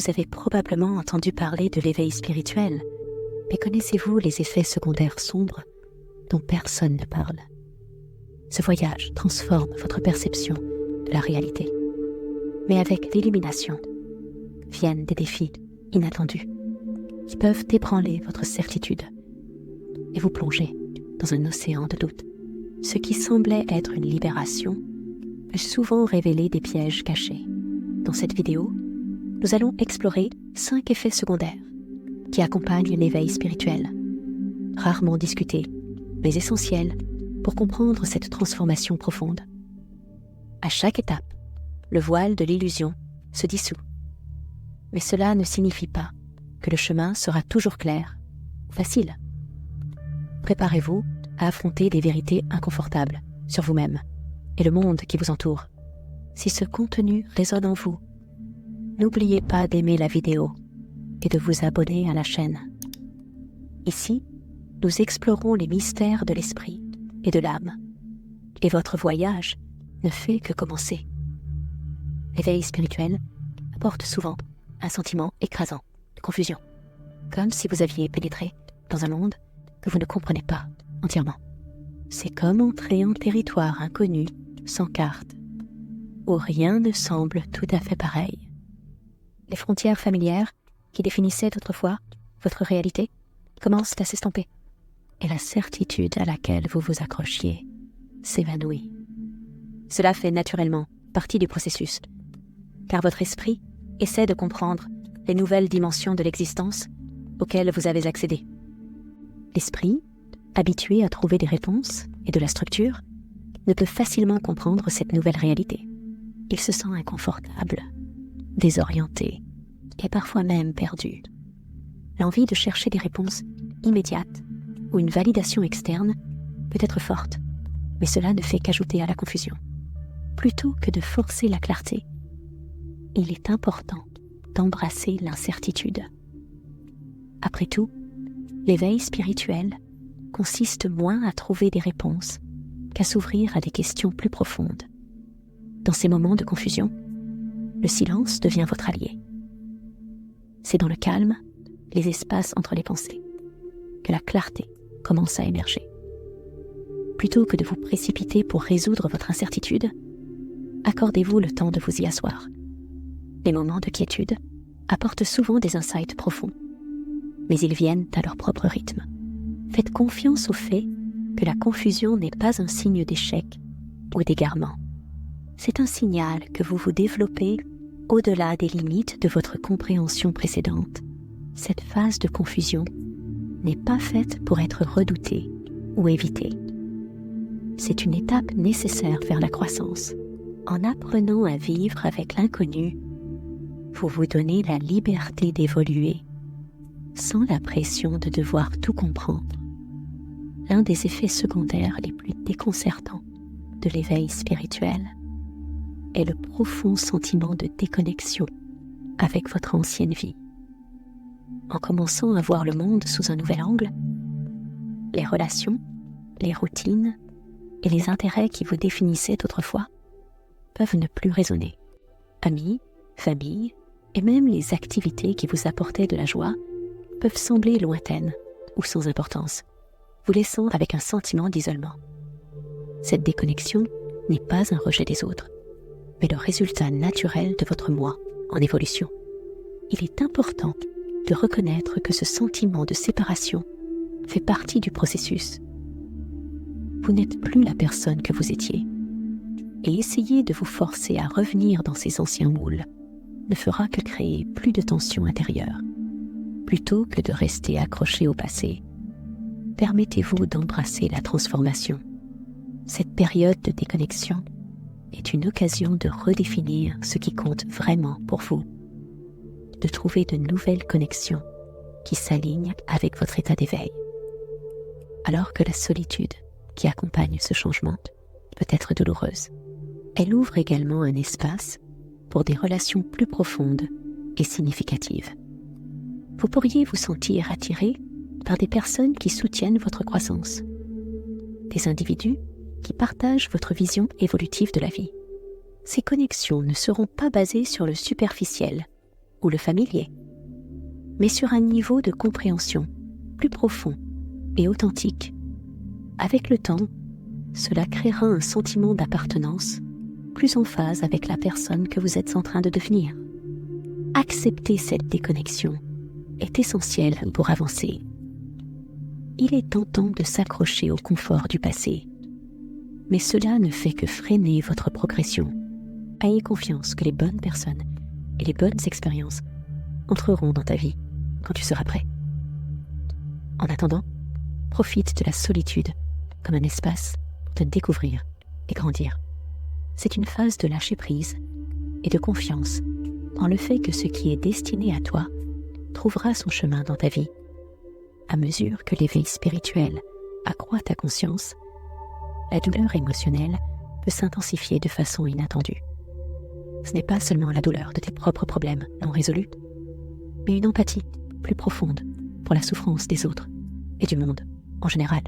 Vous avez probablement entendu parler de l'éveil spirituel, mais connaissez-vous les effets secondaires sombres dont personne ne parle? Ce voyage transforme votre perception de la réalité. Mais avec l'illumination viennent des défis inattendus qui peuvent ébranler votre certitude et vous plonger dans un océan de doute. Ce qui semblait être une libération peut souvent révéler des pièges cachés. Dans cette vidéo, nous allons explorer 5 effets secondaires qui accompagnent l'éveil spirituel, rarement discutés, mais essentiels pour comprendre cette transformation profonde. À chaque étape, le voile de l'illusion se dissout. Mais cela ne signifie pas que le chemin sera toujours clair ou facile. Préparez-vous à affronter des vérités inconfortables sur vous-même et le monde qui vous entoure. Si ce contenu résonne en vous, n'oubliez pas d'aimer la vidéo et de vous abonner à la chaîne. Ici, nous explorons les mystères de l'esprit et de l'âme, et votre voyage ne fait que commencer. L'éveil spirituel apporte souvent un sentiment écrasant de confusion, comme si vous aviez pénétré dans un monde que vous ne comprenez pas entièrement. C'est comme entrer en territoire inconnu, sans carte, où rien ne semble tout à fait pareil. Les frontières familières qui définissaient autrefois votre réalité commencent à s'estomper, et la certitude à laquelle vous vous accrochiez s'évanouit. Cela fait naturellement partie du processus, car votre esprit essaie de comprendre les nouvelles dimensions de l'existence auxquelles vous avez accédé. L'esprit, habitué à trouver des réponses et de la structure, ne peut facilement comprendre cette nouvelle réalité. Il se sent inconfortable, désorienté et parfois même perdu. L'envie de chercher des réponses immédiates ou une validation externe peut être forte, mais cela ne fait qu'ajouter à la confusion. Plutôt que de forcer la clarté, il est important d'embrasser l'incertitude. Après tout, l'éveil spirituel consiste moins à trouver des réponses qu'à s'ouvrir à des questions plus profondes. Dans ces moments de confusion, le silence devient votre allié. C'est dans le calme, les espaces entre les pensées, que la clarté commence à émerger. Plutôt que de vous précipiter pour résoudre votre incertitude, accordez-vous le temps de vous y asseoir. Les moments de quiétude apportent souvent des insights profonds, mais ils viennent à leur propre rythme. Faites confiance au fait que la confusion n'est pas un signe d'échec ou d'égarement. C'est un signal que vous vous développez au-delà des limites de votre compréhension précédente. Cette phase de confusion n'est pas faite pour être redoutée ou évitée. C'est une étape nécessaire vers la croissance. En apprenant à vivre avec l'inconnu, vous vous donnez la liberté d'évoluer sans la pression de devoir tout comprendre. L'un des effets secondaires les plus déconcertants de l'éveil spirituel est le profond sentiment de déconnexion avec votre ancienne vie. En commençant à voir le monde sous un nouvel angle, les relations, les routines et les intérêts qui vous définissaient autrefois peuvent ne plus résonner. Amis, famille et même les activités qui vous apportaient de la joie peuvent sembler lointaines ou sans importance, vous laissant avec un sentiment d'isolement. Cette déconnexion n'est pas un rejet des autres, mais le résultat naturel de votre moi en évolution. Il est important de reconnaître que ce sentiment de séparation fait partie du processus. Vous n'êtes plus la personne que vous étiez, et essayer de vous forcer à revenir dans ces anciens moules ne fera que créer plus de tension intérieure. Plutôt que de rester accroché au passé, permettez-vous d'embrasser la transformation. Cette période de déconnexion est une occasion de redéfinir ce qui compte vraiment pour vous, de trouver de nouvelles connexions qui s'alignent avec votre état d'éveil. Alors que la solitude qui accompagne ce changement peut être douloureuse, elle ouvre également un espace pour des relations plus profondes et significatives. Vous pourriez vous sentir attiré par des personnes qui soutiennent votre croissance, des individus qui partagent votre vision évolutive de la vie. Ces connexions ne seront pas basées sur le superficiel, ou le familier, mais sur un niveau de compréhension plus profond et authentique. Avec le temps, cela créera un sentiment d'appartenance plus en phase avec la personne que vous êtes en train de devenir. Accepter cette déconnexion est essentiel pour avancer. Il est tentant de s'accrocher au confort du passé, mais cela ne fait que freiner votre progression. Ayez confiance que les bonnes personnes et les bonnes expériences entreront dans ta vie quand tu seras prêt. En attendant, profite de la solitude comme un espace pour te découvrir et grandir. C'est une phase de lâcher prise et de confiance en le fait que ce qui est destiné à toi trouvera son chemin dans ta vie. À mesure que l'éveil spirituel accroît ta conscience, la douleur émotionnelle peut s'intensifier de façon inattendue. Ce n'est pas seulement la douleur de tes propres problèmes non résolus, mais une empathie plus profonde pour la souffrance des autres et du monde en général.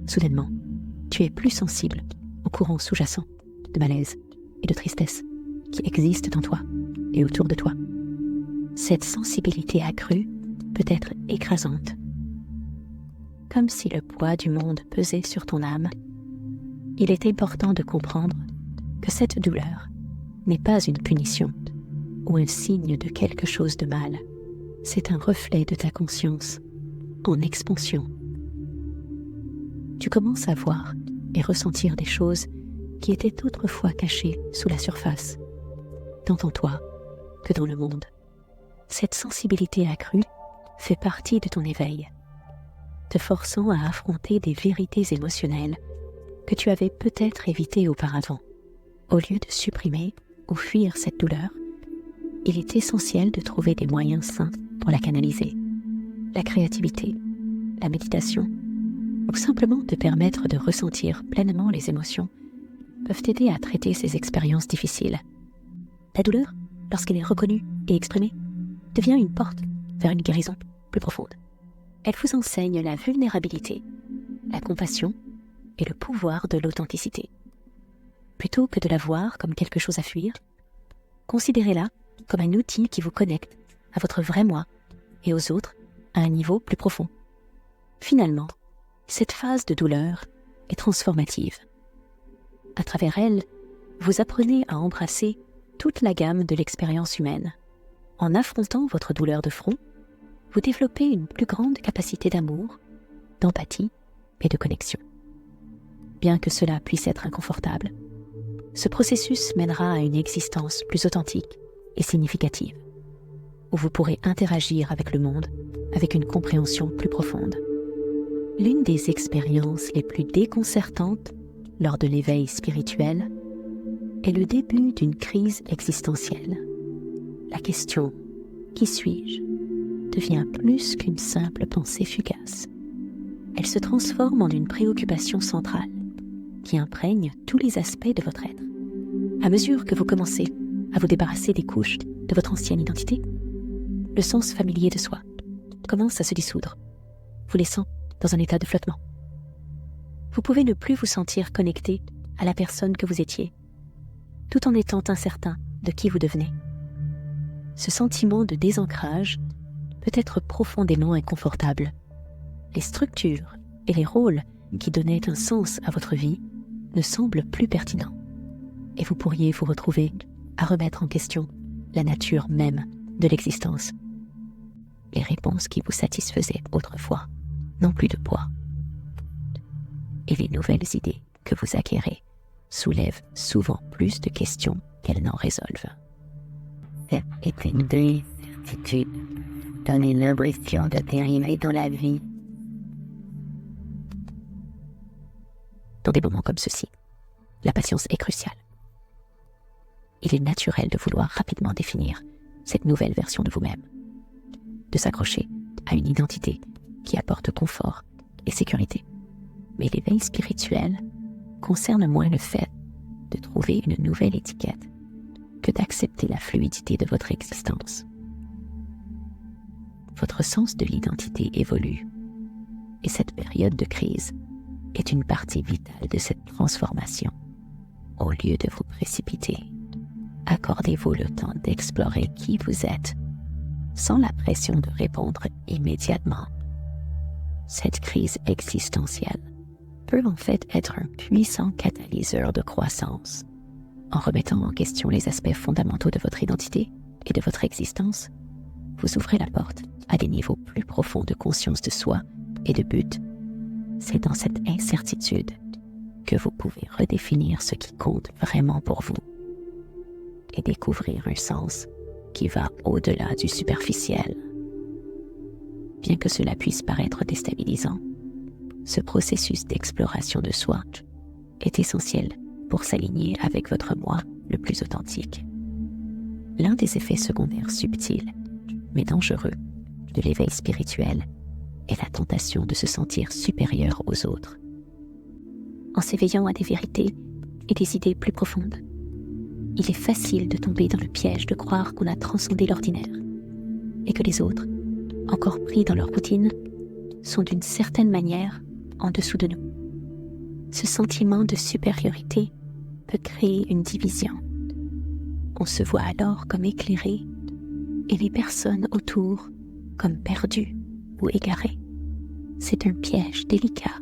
Soudainement, tu es plus sensible aux courants sous-jacents de malaise et de tristesse qui existent en toi et autour de toi. Cette sensibilité accrue peut être écrasante, comme si le poids du monde pesait sur ton âme. Il est important de comprendre que cette douleur n'est pas une punition ou un signe de quelque chose de mal. C'est un reflet de ta conscience en expansion. Tu commences à voir et ressentir des choses qui étaient autrefois cachées sous la surface, tant en toi que dans le monde. Cette sensibilité accrue fait partie de ton éveil, te forçant à affronter des vérités émotionnelles que tu avais peut-être évitées auparavant. Au lieu de supprimer ou fuir cette douleur, il est essentiel de trouver des moyens sains pour la canaliser. La créativité, la méditation, ou simplement te permettre de ressentir pleinement les émotions peuvent t'aider à traiter ces expériences difficiles. La douleur, lorsqu'elle est reconnue et exprimée, devient une porte vers une guérison plus profonde. Elle vous enseigne la vulnérabilité, la compassion et le pouvoir de l'authenticité. Plutôt que de la voir comme quelque chose à fuir, considérez-la comme un outil qui vous connecte à votre vrai moi et aux autres à un niveau plus profond. Finalement, cette phase de douleur est transformative. À travers elle, vous apprenez à embrasser toute la gamme de l'expérience humaine. En affrontant votre douleur de front, vous développez une plus grande capacité d'amour, d'empathie et de connexion. Bien que cela puisse être inconfortable, ce processus mènera à une existence plus authentique et significative, où vous pourrez interagir avec le monde avec une compréhension plus profonde. L'une des expériences les plus déconcertantes lors de l'éveil spirituel est le début d'une crise existentielle. La question « Qui suis-je » devient plus qu'une simple pensée fugace. Elle se transforme en une préoccupation centrale qui imprègne tous les aspects de votre être. À mesure que vous commencez à vous débarrasser des couches de votre ancienne identité, le sens familier de soi commence à se dissoudre, vous laissant dans un état de flottement. Vous pouvez ne plus vous sentir connecté à la personne que vous étiez, tout en étant incertain de qui vous devenez. Ce sentiment de désancrage peut être profondément inconfortable. Les structures et les rôles qui donnaient un sens à votre vie ne semblent plus pertinents, et vous pourriez vous retrouver à remettre en question la nature même de l'existence. Les réponses qui vous satisfaisaient autrefois n'ont plus de poids. Et les nouvelles idées que vous acquérez soulèvent souvent plus de questions qu'elles n'en résolvent. Cette une certitude donne l'impression de dériver dans la vie. Dans des moments comme ceux-ci, la patience est cruciale. Il est naturel de vouloir rapidement définir cette nouvelle version de vous-même, de s'accrocher à une identité qui apporte confort et sécurité. Mais l'éveil spirituel concerne moins le fait de trouver une nouvelle étiquette que d'accepter la fluidité de votre existence. Votre sens de l'identité évolue, et cette période de crise est une partie vitale de cette transformation. Au lieu de vous précipiter, Accordez-vous le temps d'explorer qui vous êtes, sans la pression de répondre immédiatement. Cette crise existentielle peut en fait être un puissant catalyseur de croissance. En remettant en question les aspects fondamentaux de votre identité et de votre existence, vous ouvrez la porte à des niveaux plus profonds de conscience de soi et de but. C'est dans cette incertitude que vous pouvez redéfinir ce qui compte vraiment pour vous et découvrir un sens qui va au-delà du superficiel. Bien que cela puisse paraître déstabilisant, ce processus d'exploration de soi est essentiel pour s'aligner avec votre moi le plus authentique. L'un des effets secondaires subtils, mais dangereux, de l'éveil spirituel est la tentation de se sentir supérieur aux autres. En s'éveillant à des vérités et des idées plus profondes, il est facile de tomber dans le piège de croire qu'on a transcendé l'ordinaire et que les autres, encore pris dans leur routine, sont d'une certaine manière en dessous de nous. Ce sentiment de supériorité peut créer une division. On se voit alors comme éclairé et les personnes autour comme perdues ou égarées. C'est un piège délicat,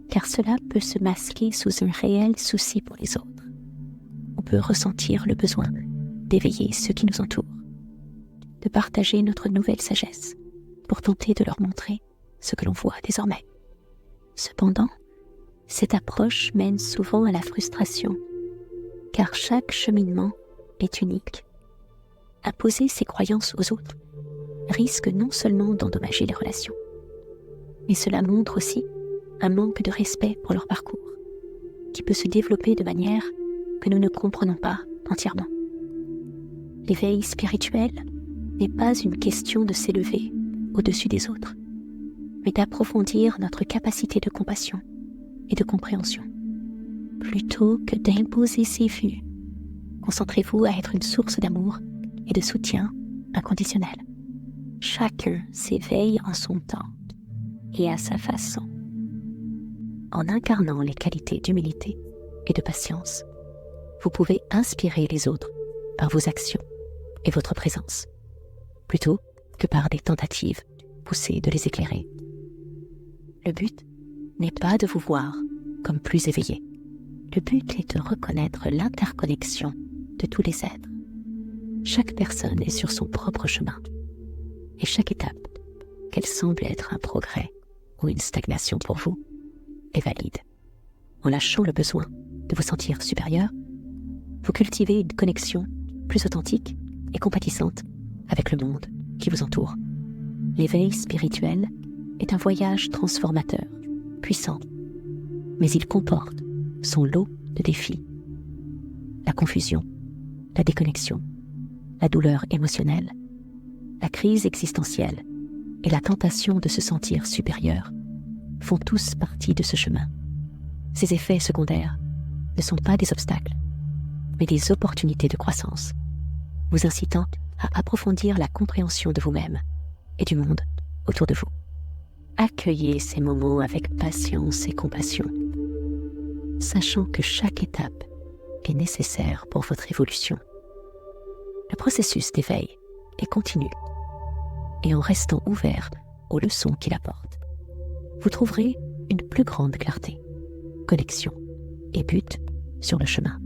car cela peut se masquer sous un réel souci pour les autres. On peut ressentir le besoin d'éveiller ceux qui nous entourent, de partager notre nouvelle sagesse pour tenter de leur montrer ce que l'on voit désormais. Cependant, cette approche mène souvent à la frustration, car chaque cheminement est unique. Imposer ses croyances aux autres risque non seulement d'endommager les relations, mais cela montre aussi un manque de respect pour leur parcours, qui peut se développer de manière que nous ne comprenons pas entièrement. L'éveil spirituel n'est pas une question de s'élever au-dessus des autres, mais d'approfondir notre capacité de compassion et de compréhension. Plutôt que d'imposer ses vues, concentrez-vous à être une source d'amour et de soutien inconditionnel. Chacun s'éveille en son temps et à sa façon. En incarnant les qualités d'humilité et de patience, vous pouvez inspirer les autres par vos actions et votre présence, plutôt que par des tentatives poussées de les éclairer. Le but n'est pas de vous voir comme plus éveillé. Le but est de reconnaître l'interconnexion de tous les êtres. Chaque personne est sur son propre chemin, et chaque étape, qu'elle semble être un progrès ou une stagnation pour vous, est valide. En lâchant le besoin de vous sentir supérieur, vous cultivez une connexion plus authentique et compatissante avec le monde qui vous entoure. L'éveil spirituel est un voyage transformateur, puissant, mais il comporte son lot de défis. La confusion, la déconnexion, la douleur émotionnelle, la crise existentielle et la tentation de se sentir supérieur font tous partie de ce chemin. Ces effets secondaires ne sont pas des obstacles, mais des opportunités de croissance, vous incitant à approfondir la compréhension de vous-même et du monde autour de vous. Accueillez ces moments avec patience et compassion, sachant que chaque étape est nécessaire pour votre évolution. Le processus d'éveil est continu, et en restant ouvert aux leçons qu'il apporte, vous trouverez une plus grande clarté, connexion et but sur le chemin.